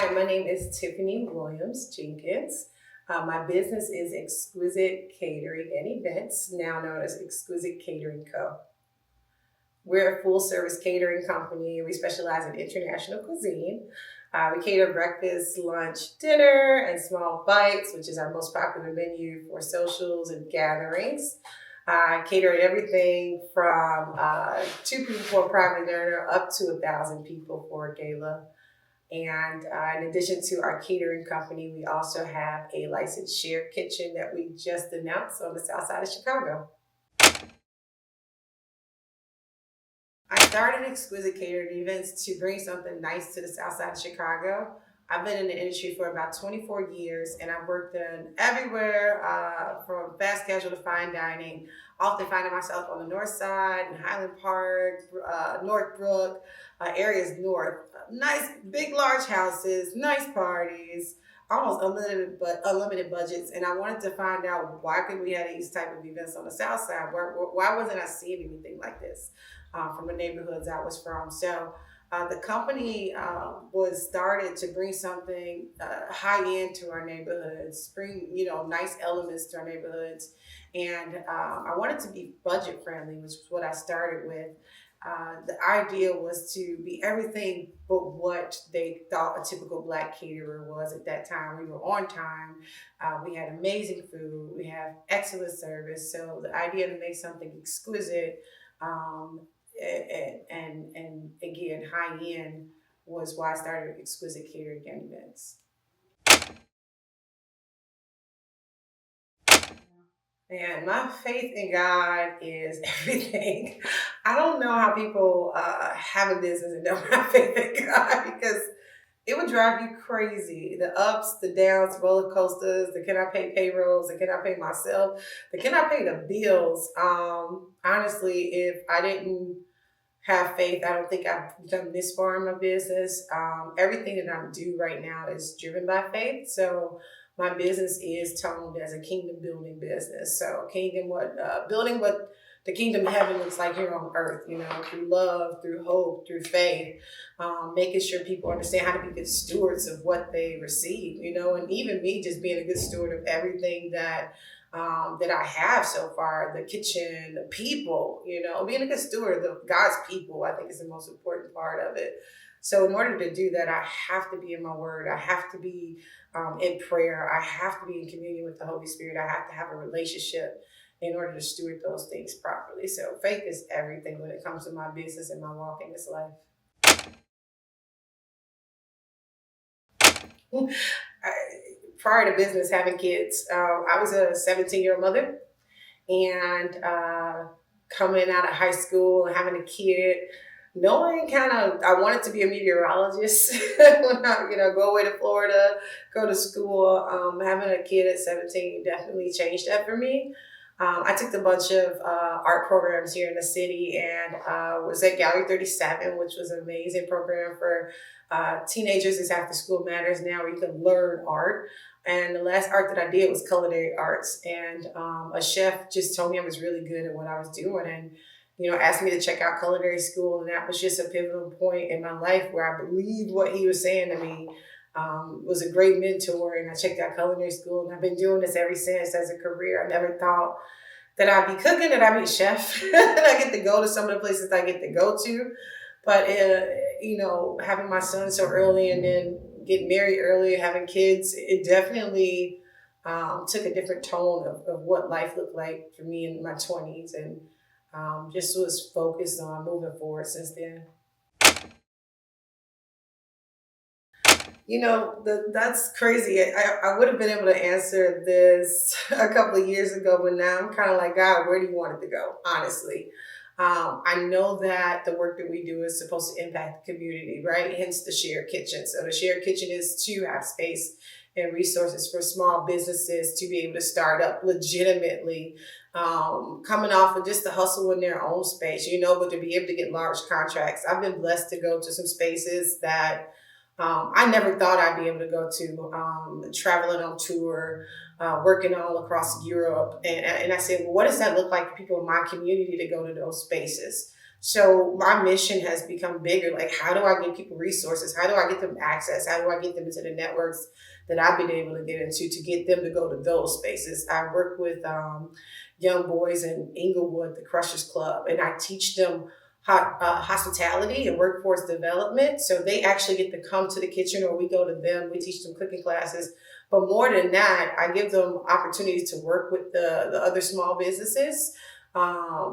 Hi, my name is Tiffany Williams Jenkins. My business is Exquisite Catering and Events, now known as Exquisite Catering Co. We're a full service catering company. We specialize in international cuisine. We cater breakfast, lunch, dinner, and small bites, which is our most popular menu for socials and gatherings. Catering everything from 2 people for a private dinner up to 1,000 people for a gala. And in addition to our catering company, we also have a licensed shared kitchen that we just announced on the south side of Chicago. I started Exquisite Catering Events to bring something nice to the south side of Chicago. I've been in the industry for about 24 years and I've worked in everywhere from fast casual to fine dining, often finding myself on the north side, in Highland Park, Northbrook, areas north. Nice, big, large houses, nice parties, almost unlimited budgets. And I wanted to find out why could we have these type of events on the south side? Why wasn't I seeing anything like this? From the neighborhoods I was from. So the company was started to bring something high end to our neighborhoods, bring nice elements to our neighborhoods, and I wanted to be budget friendly, which was what I started with. The idea was to be everything but what they thought a typical black caterer was at that time. We were on time. We had amazing food. We have excellent service. So the idea to make something exquisite um, and again high end was why I started Exquisite Catering and Events. And my faith in God is everything. I don't know how people have a business and don't have faith in God because it would drive you crazy. The ups, the downs, roller coasters, the can I pay payrolls, the can I pay myself, the can I pay the bills. Honestly, if I didn't have faith. I don't think I've done this far in my business. Everything that I'm doing right now is driven by faith. So my business is toned as a kingdom building business. So building what the kingdom of heaven looks like here on earth. Through love, through hope, through faith, making sure people understand how to be good stewards of what they receive. And even me just being a good steward of everything that I have so far, the kitchen, the people, being a good steward of God's people, I think is the most important part of it. So in order to do that, I have to be in my word. I have to be in prayer. I have to be in communion with the Holy Spirit. I have to have a relationship in order to steward those things properly. So faith is everything when it comes to my business and my walk in this life. I, Prior to business, having kids, I was a 17-year-old mother, and coming out of high school and having a kid, knowing I wanted to be a meteorologist when I, go away to Florida, go to school. Having a kid at 17 definitely changed that for me. I took a bunch of art programs here in the city and was at Gallery 37, which was an amazing program for teenagers. It's After School Matters now, where you can learn art. And the last art that I did was culinary arts. And a chef just told me I was really good at what I was doing and, asked me to check out culinary school. And that was just a pivotal point in my life where I believed what he was saying to me. Was a great mentor, and I checked out culinary school, and I've been doing this ever since as a career. I never thought that I'd be cooking, that I'd be a chef, that I get to go to some of the places I get to go to. But having my son so early and then getting married early, having kids, it definitely took a different tone of what life looked like for me in my 20s, and just was focused on moving forward since then. That's crazy. I would have been able to answer this a couple of years ago, but now I'm kind of like, God, where do you want it to go? Honestly. I know that the work that we do is supposed to impact the community, right? Hence the shared kitchen. So the shared kitchen is to have space and resources for small businesses to be able to start up legitimately, coming off of just the hustle in their own space, but to be able to get large contracts. I've been blessed to go to some spaces that I never thought I'd be able to go to, traveling on tour, working all across Europe. And I said, well, what does that look like for people in my community to go to those spaces? So my mission has become bigger. Like, how do I get people resources? How do I get them access? How do I get them into the networks that I've been able to get into to get them to go to those spaces? I work with young boys in Inglewood, the Crushers Club, and I teach them hospitality and workforce development. So they actually get to come to the kitchen, or we go to them. We teach them cooking classes. But more than that, I give them opportunities to work with the other small businesses.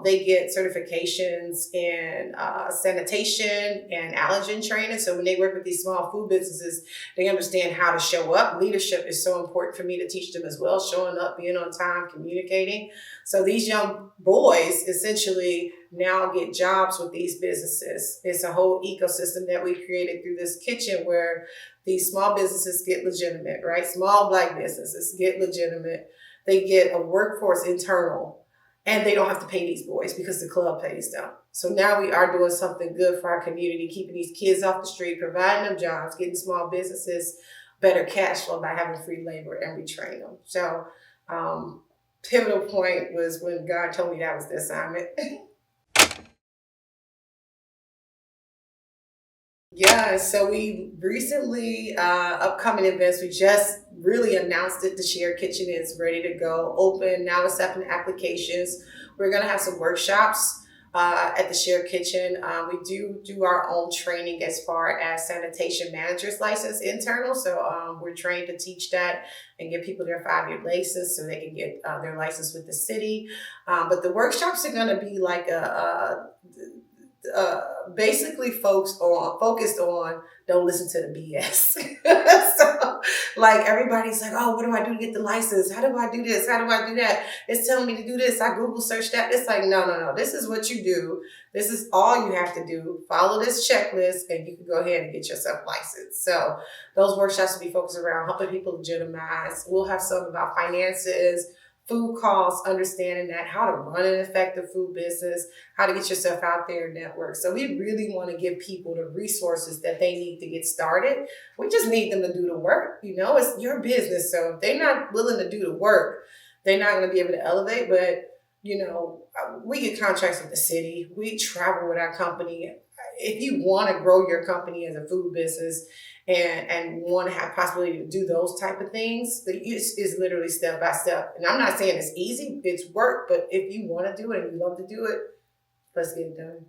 They get certifications in sanitation and allergen training. So when they work with these small food businesses, they understand how to show up. Leadership is so important for me to teach them as well, showing up, being on time, communicating. So these young boys essentially now get jobs with these businesses. It's a whole ecosystem that we created through this kitchen where these small businesses get legitimate, right? Small Black businesses get legitimate. They get a workforce internal, and they don't have to pay these boys because the club pays them. So now we are doing something good for our community, keeping these kids off the street, providing them jobs, getting small businesses better cash flow by having free labor, and we train them. So pivotal point was when God told me that was the assignment. Yeah, so we recently, upcoming events, we just really announced it. The Share Kitchen is ready to go, open, now accepting applications. We're going to have some workshops at the Share Kitchen. We do our own training as far as sanitation manager's license internal. So we're trained to teach that and give people their 5-year license so they can get their license with the city. But the workshops are going to be like basically focused on don't listen to the BS. So like everybody's like, oh, what do I do to get the license? How do I do this? How do I do that? It's telling me to do this. I Google search that. It's like, no. This is what you do. This is all you have to do. Follow this checklist and you can go ahead and get yourself licensed. So those workshops will be focused around helping people legitimize. We'll have some about finances, food costs, understanding that, how to run an effective food business, how to get yourself out there and network. So we really want to give people the resources that they need to get started. We just need them to do the work. It's your business. So if they're not willing to do the work, they're not going to be able to elevate. But, we get contracts with the city. We travel with our company. If you want to grow your company as a food business, and want to have possibility to do those type of things, it's literally step by step. And I'm not saying it's easy, it's work, but if you want to do it and you love to do it, let's get it done.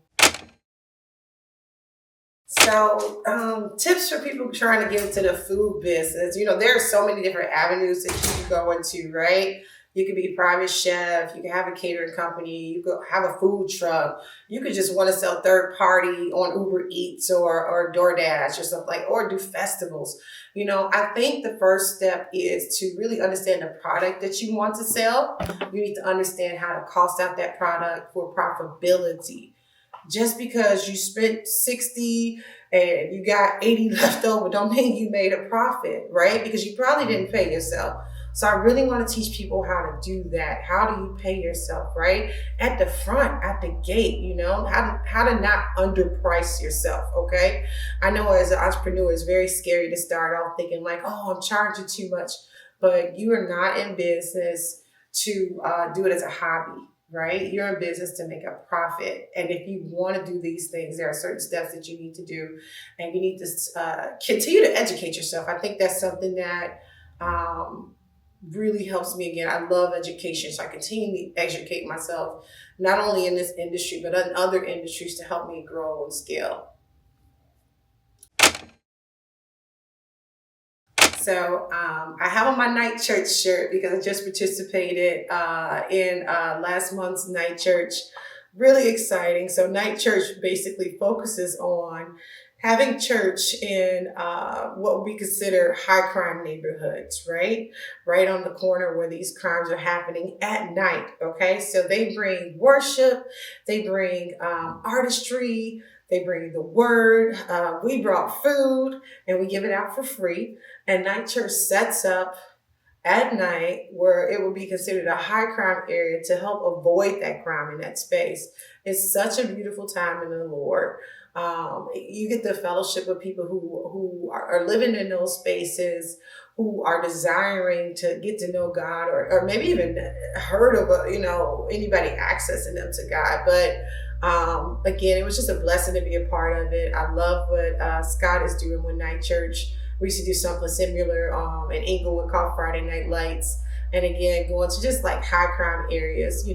So tips for people trying to get into the food business. There are so many different avenues that you can go into, right? You could be a private chef. You can have a catering company. You could have a food truck. You could just want to sell third party on Uber Eats or DoorDash or something or do festivals. I think the first step is to really understand the product that you want to sell. You need to understand how to cost out that product for profitability. Just because you spent 60 and you got 80 left over don't mean you made a profit, right? Because you probably didn't pay yourself. So I really want to teach people how to do that. How do you pay yourself, right? At the front, at the gate, how to not underprice yourself, okay? I know as an entrepreneur, it's very scary to start off thinking like, oh, I'm charging too much. But you are not in business to do it as a hobby, right? You're in business to make a profit. And if you want to do these things, there are certain steps that you need to do. And you need to continue to educate yourself. I think that's something that really helps me. Again, I love education. So I continue to educate myself, not only in this industry, but in other industries to help me grow and scale. So I have on my night church shirt because I just participated in last month's night church. Really exciting. So night church basically focuses on having church in what we consider high crime neighborhoods, right? Right on the corner where these crimes are happening at night, okay? So they bring worship, they bring artistry, they bring the word. We brought food and we give it out for free. And night church sets up at night where it would be considered a high crime area to help avoid that crime in that space. It's such a beautiful time in the Lord. You get the fellowship with people who are living in those spaces, who are desiring to get to know God, or maybe even heard of anybody accessing them to God. But Again, it was just a blessing to be a part of it. I love what Scott is doing with Night Church. We used to do something similar in Inglewood called Friday Night Lights. And again, going to just like high crime areas,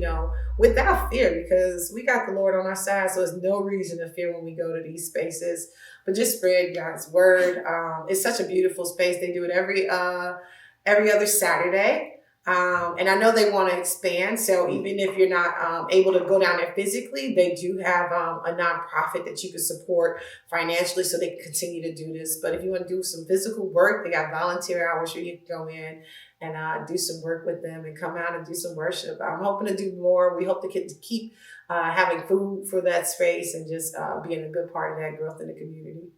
without fear, because we got the Lord on our side. So there's no reason to fear when we go to these spaces, but just spread God's word. It's such a beautiful space. They do it every other Saturday. And I know they want to expand. So even if you're not able to go down there physically, they do have a nonprofit that you can support financially so they can continue to do this. But if you want to do some physical work, they got volunteer hours where you can go in and do some work with them and come out and do some worship. I'm hoping to do more. We hope to keep having food for that space and just being a good part of that growth in the community.